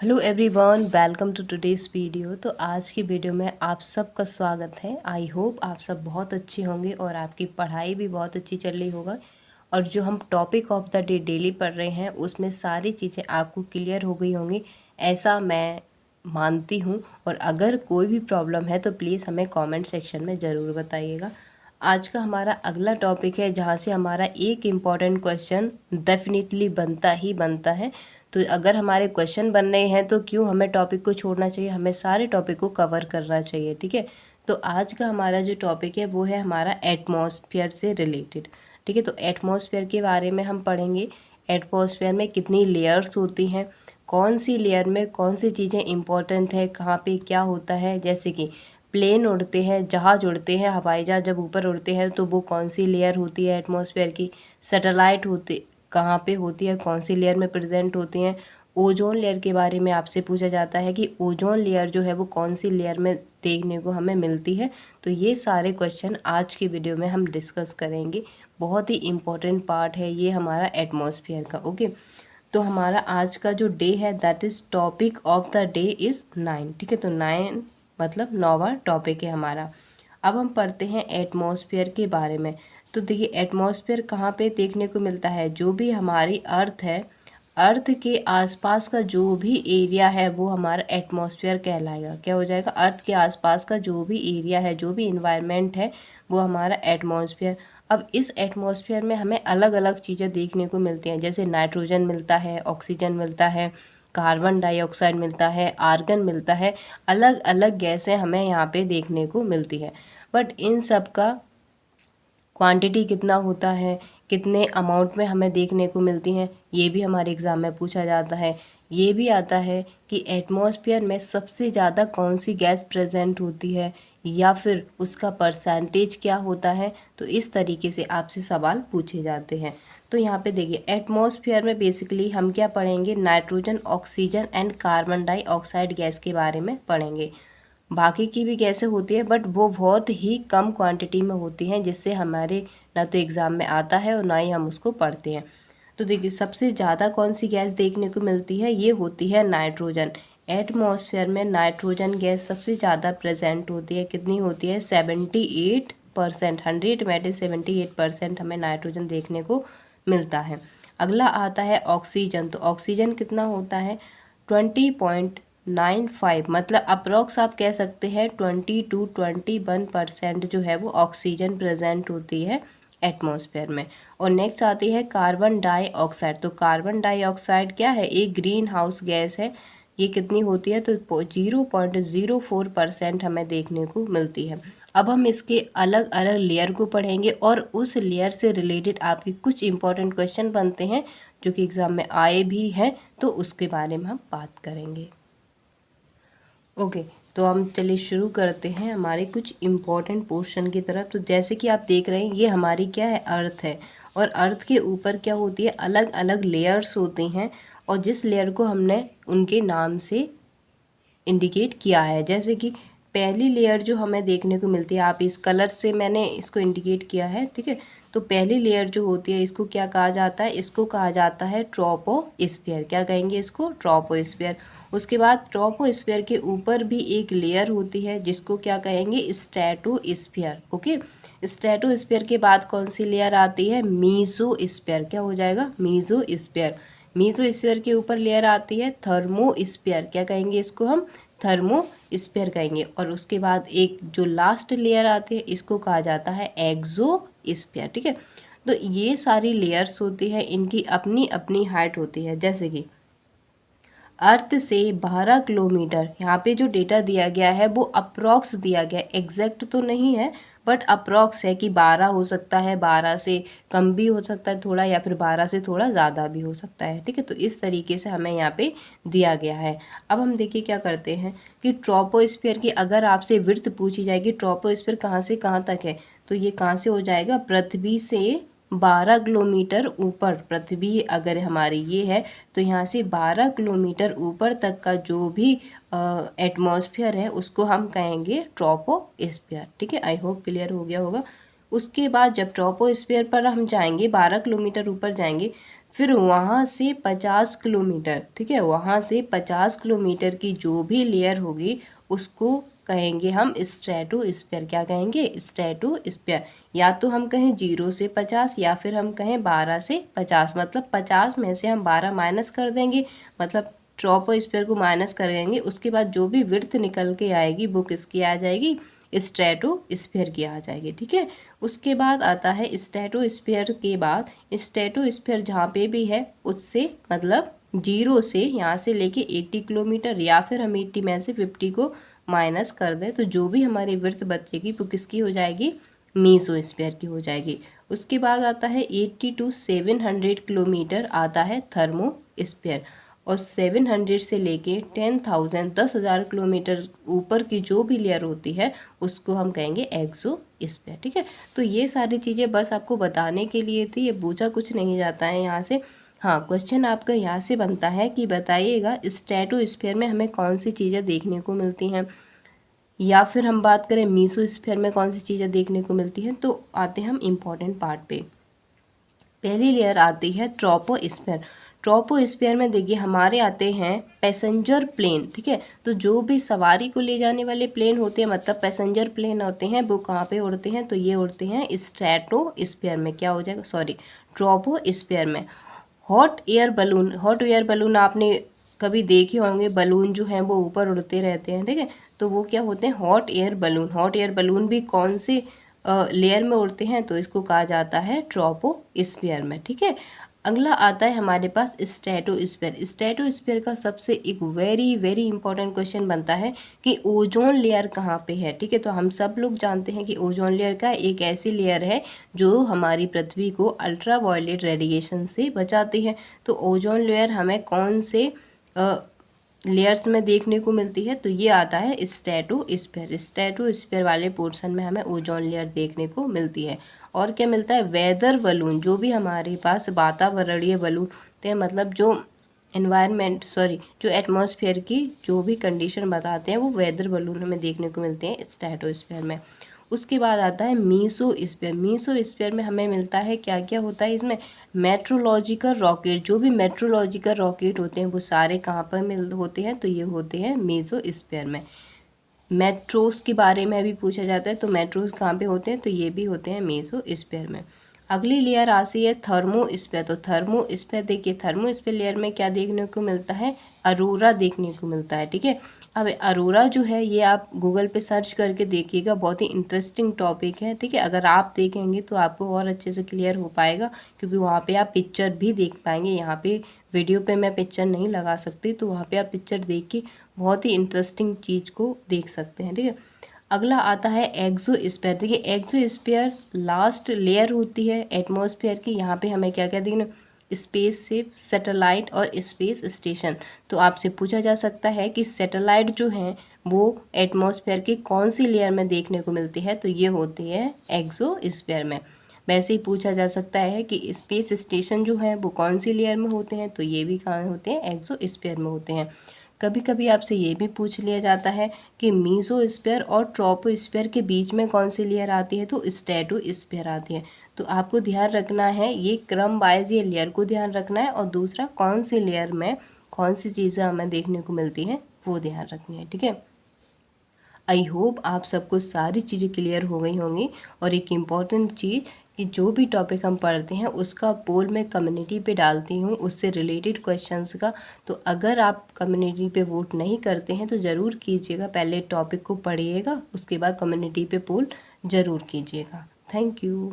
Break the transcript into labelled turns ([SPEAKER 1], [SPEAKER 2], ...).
[SPEAKER 1] Hello everyone, welcome to today's video. तो आज की वीडियो में आप सबका स्वागत है। आई होप आप सब बहुत अच्छे होंगे और आपकी पढ़ाई भी बहुत अच्छी चल रही होगा। और जो हम topic of the day daily पढ़ रहे हैं उसमें सारी चीज़ें आपको क्लियर हो गई होंगी, ऐसा मैं मानती हूँ। और अगर कोई भी प्रॉब्लम है तो प्लीज़ हमें कमेंट सेक्शन में ज़रूर बताइएगा। आज का हमारा अगला टॉपिक है जहाँ से हमारा एक इम्पॉर्टेंट क्वेश्चन डेफिनेटली बनता ही बनता है। तो अगर हमारे क्वेश्चन बन रहे हैं तो क्यों हमें टॉपिक को छोड़ना चाहिए, हमें सारे टॉपिक को कवर करना चाहिए। ठीक है, तो आज का हमारा जो टॉपिक है वो है हमारा एटमॉस्फेयर से रिलेटेड। ठीक है, तो एटमॉस्फेयर के बारे में हम पढ़ेंगे। एटमॉस्फेयर में कितनी लेयर्स होती हैं, कौन सी लेयर में कौन सी चीज़ें इंपॉर्टेंट है, कहाँ पे क्या होता है। जैसे कि प्लेन उड़ते हैं, जहाज़ उड़ते हैं, हवाई जहाज़ जब ऊपर उड़ते हैं तो वो कौन सी लेयर होती है एटमॉस्फेयर की। सैटेलाइट होते कहाँ पे होती है, कौन सी लेयर में प्रेजेंट होती हैं। ओजोन लेयर के बारे में आपसे पूछा जाता है कि ओजोन लेयर जो है वो कौन सी लेयर में देखने को हमें मिलती है। तो ये सारे क्वेश्चन आज की वीडियो में हम डिस्कस करेंगे। बहुत ही इम्पोर्टेंट पार्ट है ये हमारा एटमॉस्फेयर का। ओके, तो हमारा आज का जो डे है that is topic of the day is 9। ठीक है, तो 9 मतलब 9वां टॉपिक है हमारा। अब हम पढ़ते हैं एटमॉस्फेयर के बारे में। तो देखिए एटमॉस्फेयर कहाँ पे देखने को मिलता है, जो भी हमारी अर्थ है, अर्थ के आसपास का जो भी एरिया है वो हमारा एटमॉस्फेयर कहलाएगा। क्या हो जाएगा, अर्थ के आसपास का जो भी एरिया है, जो भी इन्वायरमेंट है वो हमारा एटमॉस्फेयर। अब इस एटमॉस्फेयर में हमें अलग अलग चीज़ें देखने को मिलती हैं, जैसे नाइट्रोजन मिलता है, ऑक्सीजन मिलता है, कार्बन डाइऑक्साइड मिलता है, आर्गन मिलता है। अलग अलग गैसें हमें यहाँ पे देखने को मिलती है। बट इन सब का क्वांटिटी कितना होता है, कितने अमाउंट में हमें देखने को मिलती हैं, ये भी हमारे एग्ज़ाम में पूछा जाता है। ये भी आता है कि एटमॉस्फेयर में सबसे ज़्यादा कौन सी गैस प्रेजेंट होती है या फिर उसका परसेंटेज क्या होता है। तो इस तरीके से आपसे सवाल पूछे जाते हैं। तो यहाँ पे देखिए एटमॉस्फेयर में बेसिकली हम क्या पढ़ेंगे, nitrogen, oxygen and carbon dioxide gas के बारे में पढ़ेंगे। बाकी की भी गैसें होती है बट वो बहुत ही कम क्वांटिटी में होती हैं, जिससे हमारे ना तो एग्ज़ाम में आता है और ना ही हम उसको पढ़ते हैं। तो देखिए सबसे ज़्यादा कौन सी गैस देखने को मिलती है, ये होती है नाइट्रोजन। एटमॉस्फेयर में नाइट्रोजन गैस सबसे ज़्यादा प्रेजेंट होती है। कितनी होती है, 78%। 100 में 78% हमें नाइट्रोजन देखने को मिलता है। अगला आता है ऑक्सीजन। तो ऑक्सीजन कितना होता है, 20.95, मतलब अप्रोक्स आप कह सकते हैं 20 to 21% जो है वो ऑक्सीजन प्रेजेंट होती है एटमॉस्फेयर में। और नेक्स्ट आती है कार्बन डाइऑक्साइड। तो कार्बन डाइऑक्साइड क्या है, एक ग्रीन हाउस गैस है। ये कितनी होती है, तो 0.04% हमें देखने को मिलती है। अब हम इसके अलग अलग लेयर को पढ़ेंगे और उस लेयर से रिलेटेड आपके कुछ इंपॉर्टेंट क्वेश्चन बनते हैं जो कि एग्ज़ाम में आए भी हैं, तो उसके बारे में हम बात करेंगे। ओके, तो हम चलिए शुरू करते हैं हमारे कुछ इम्पॉर्टेंट पोर्शन की तरफ। तो जैसे कि आप देख रहे हैं ये हमारी क्या है, अर्थ है। और अर्थ के ऊपर क्या होती है, अलग अलग लेयर्स होती हैं। और जिस लेयर को हमने उनके नाम से इंडिकेट किया है, जैसे कि पहली लेयर जो हमें देखने को मिलती है, आप इस कलर से मैंने इसको इंडिकेट किया है। ठीक है, तो पहली लेयर जो होती है इसको क्या कहा जाता है, इसको कहा जाता है ट्रोपोस्फियर। क्या कहेंगे इसको, ट्रोपोस्फियर। उसके बाद ट्रोपोस्फियर के ऊपर भी एक लेयर होती है जिसको क्या कहेंगे, स्ट्रेटोस्फियर। ओके, स्ट्रेटोस्फियर के बाद कौन सी लेयर आती है, मीसोस्फियर। क्या हो जाएगा, मीसोस्फियर। मीसोस्फीयर के ऊपर लेयर आती है थर्मोस्फीयर। क्या कहेंगे इसको हम, थर्मोस्फीयर कहेंगे। और उसके बाद एक जो लास्ट लेयर आती है इसको कहा जाता है एक्सोस्फीयर। ठीक है, तो ये सारी लेयर्स होती है, इनकी अपनी अपनी हाइट होती है। जैसे कि अर्थ से 12 किलोमीटर, यहाँ पे जो डेटा दिया गया है वो अप्रॉक्स दिया गया है, एग्जैक्ट तो नहीं है बट अप्रॉक्स है कि 12 हो सकता है, 12 से कम भी हो सकता है थोड़ा, या फिर 12 से थोड़ा ज़्यादा भी हो सकता है। ठीक है, तो इस तरीके से हमें यहाँ पे दिया गया है। अब हम देखिए क्या करते हैं कि ट्रोपोस्फियर की अगर आपसे विड्थ पूछी जाएगी, ट्रोपोस्फियर कहाँ से कहाँ तक है, तो ये कहाँ से हो जाएगा, पृथ्वी से 12 किलोमीटर ऊपर। पृथ्वी अगर हमारी ये है तो यहाँ से 12 किलोमीटर ऊपर तक का जो भी एटमॉस्फेयर है उसको हम कहेंगे ट्रोपोस्फियर। ठीक है, आई होप क्लियर हो गया होगा। उसके बाद जब ट्रोपोस्फियर पर हम जाएंगे, 12 किलोमीटर ऊपर जाएंगे, फिर वहाँ से 50 किलोमीटर, ठीक है, वहाँ से 50 किलोमीटर की जो भी लेयर होगी उसको कहेंगे हम स्ट्रेटोस्फीयर। क्या कहेंगे? स्ट्रेटोस्फीयर। या तो हम कहें 0 से 50 या फिर हम कहें 12 से 50, मतलब 50 में से हम 12 माइनस कर देंगे, मतलब ट्रोपोस्फीयर को माइनस कर देंगे। उसके बाद जो भी विड्थ निकल के आएगी वो किसकी आ जाएगी? स्ट्रेटोस्फीयर की आ जाएगी, ठीक है। उसके बाद आता है स्ट्रेटोस्फीयर के बाद स्ट्रेटोस्फीयर जहाँ पे भी है उससे मतलब 0 से यहाँ से लेके 80 किलोमीटर, या फिर हम 80 में से 50 को माइनस कर दें तो जो भी हमारी विड्थ बचेगी वो किसकी हो जाएगी? मीसोस्फीयर की हो जाएगी। उसके बाद आता है 80 टू 700 किलोमीटर आता है थर्मोस्फीयर, और 700 से लेके 10,000 किलोमीटर ऊपर की जो भी लेयर होती है उसको हम कहेंगे एक्सोस्फीयर, ठीक है। तो ये सारी चीज़ें बस आपको बताने के लिए थी, ये पूछा कुछ नहीं जाता है यहाँ से। हाँ, क्वेश्चन आपका यहाँ से बनता है कि बताइएगा स्ट्रेटोस्फीयर में हमें कौन सी चीज़ें देखने को मिलती हैं, या फिर हम बात करें मीसोस्फीयर में कौन सी चीज़ें देखने को मिलती हैं। तो आते हैं हम इम्पॉर्टेंट पार्ट पे। पहली लेयर आती है ट्रोपोस्फीयर। ट्रोपोस्फीयर में देखिए हमारे आते हैं पैसेंजर प्लेन, ठीक है। तो जो भी सवारी को ले जाने वाले प्लेन होते हैं, मतलब पैसेंजर प्लेन होते हैं, वो कहाँ पे उड़ते हैं? तो ये उड़ते हैं स्ट्रेटोस्फीयर में। क्या हो जाएगा? सॉरी, ट्रोपोस्फीयर में। Hot air balloon, hot air balloon आपने कभी देखे होंगे, बलून जो हैं वो ऊपर उड़ते रहते हैं, ठीक है। तो वो क्या होते हैं? Hot air balloon. Hot air balloon भी कौन से लेयर में उड़ते हैं? तो इसको कहा जाता है ट्रोपोस्फीयर में, ठीक है। अगला आता है हमारे पास स्ट्रेटोस्फीयर। स्ट्रेटोस्फीयर का सबसे एक वेरी वेरी इंपॉर्टेंट क्वेश्चन बनता है कि ओजोन लेयर कहाँ पे है, ठीक है। तो हम सब लोग जानते हैं कि ओजोन लेयर का एक ऐसी लेयर है जो हमारी पृथ्वी को अल्ट्रा वायलेट रेडिएशन से बचाती है। तो ओजोन लेयर हमें कौन से लेयर्स में देखने को मिलती है? तो ये आता है स्ट्रेटोस्फीयर। स्ट्रेटोस्फीयर वाले पोर्शन में हमें ओजोन लेयर देखने को मिलती है। और क्या मिलता है? Weather balloon. जो भी हमारे पास वातावरणीय बलून होते हैं, मतलब जो जो एटमॉस्फेयर की जो भी कंडीशन बताते हैं वो वेदर बलून हमें देखने को मिलते हैं स्ट्रेटोस्फीयर में। उसके बाद आता है मीसोस्फीयर। मीसोस्फीयर में हमें मिलता है क्या क्या होता है इसमें? Meteorological rocket. जो भी मेट्रोलॉजिकल रॉकेट होते हैं वो सारे कहाँ पर मिल होते हैं? तो ये होते हैं मीसोस्फीयर में। मेट्रोस के बारे में भी पूछा जाता है, तो मेट्रोस कहाँ पे होते हैं? तो ये भी होते हैं मीसोस्फीयर में। अगली लेयर आती है थर्मोस्फीयर। तो थर्मोस्फीयर देखिए, थर्मोस्फीयर लेयर में क्या देखने को मिलता है? अरोरा देखने को मिलता है, ठीक है। अब अरोरा जो है ये आप गूगल पे सर्च करके देखिएगा, बहुत ही इंटरेस्टिंग टॉपिक है, ठीक है। अगर आप देखेंगे तो आपको और अच्छे से क्लियर हो पाएगा, क्योंकि वहाँ पे आप पिक्चर भी देख पाएंगे। यहाँ पे वीडियो पे मैं पिक्चर नहीं लगा सकती, तो वहाँ पे आप पिक्चर देख के बहुत ही इंटरेस्टिंग चीज़ को देख सकते हैं, ठीक है। अगला आता है एक्सोस्फीयर। देखिए एक्सोस्फीयर लास्ट लेयर होती है एटमॉस्फेयर की। यहाँ पे हमें क्या क्या देखना? स्पेस शिप, सैटेलाइट और स्पेस स्टेशन। तो आपसे पूछा जा सकता है कि सैटेलाइट जो हैं वो एटमॉस्फेयर की कौन सी लेयर में देखने को मिलती है? तो ये होती है एक्सोस्फीयर में। वैसे ही पूछा जा सकता है कि स्पेस स्टेशन जो है वो कौन सी लेयर में होते हैं? तो ये भी कहाँ होते हैं? एक्सोस्फीयर में होते हैं। कभी कभी आपसे ये भी पूछ लिया जाता है कि मीसोस्फीयर और ट्रोपोस्फीयर के बीच में कौन सी लेयर आती है? तो स्ट्रेटोस्फीयर आती है। तो आपको ध्यान रखना है, ये क्रम वाइज ये लेयर को ध्यान रखना है, और दूसरा कौन सी लेयर में कौन सी चीज़ें हमें देखने को मिलती हैं वो ध्यान रखनी है, ठीक है। आई होप आप सबको सारी चीज़ें क्लियर हो गई होंगी। और एक इम्पॉर्टेंट चीज़ कि जो भी टॉपिक हम पढ़ते हैं उसका पोल मैं कम्युनिटी पे डालती हूँ, उससे रिलेटेड क्वेश्चंस का। तो अगर आप कम्युनिटी पे वोट नहीं करते हैं तो ज़रूर कीजिएगा, पहले टॉपिक को पढ़िएगा उसके बाद कम्युनिटी पे पोल ज़रूर कीजिएगा। Thank you.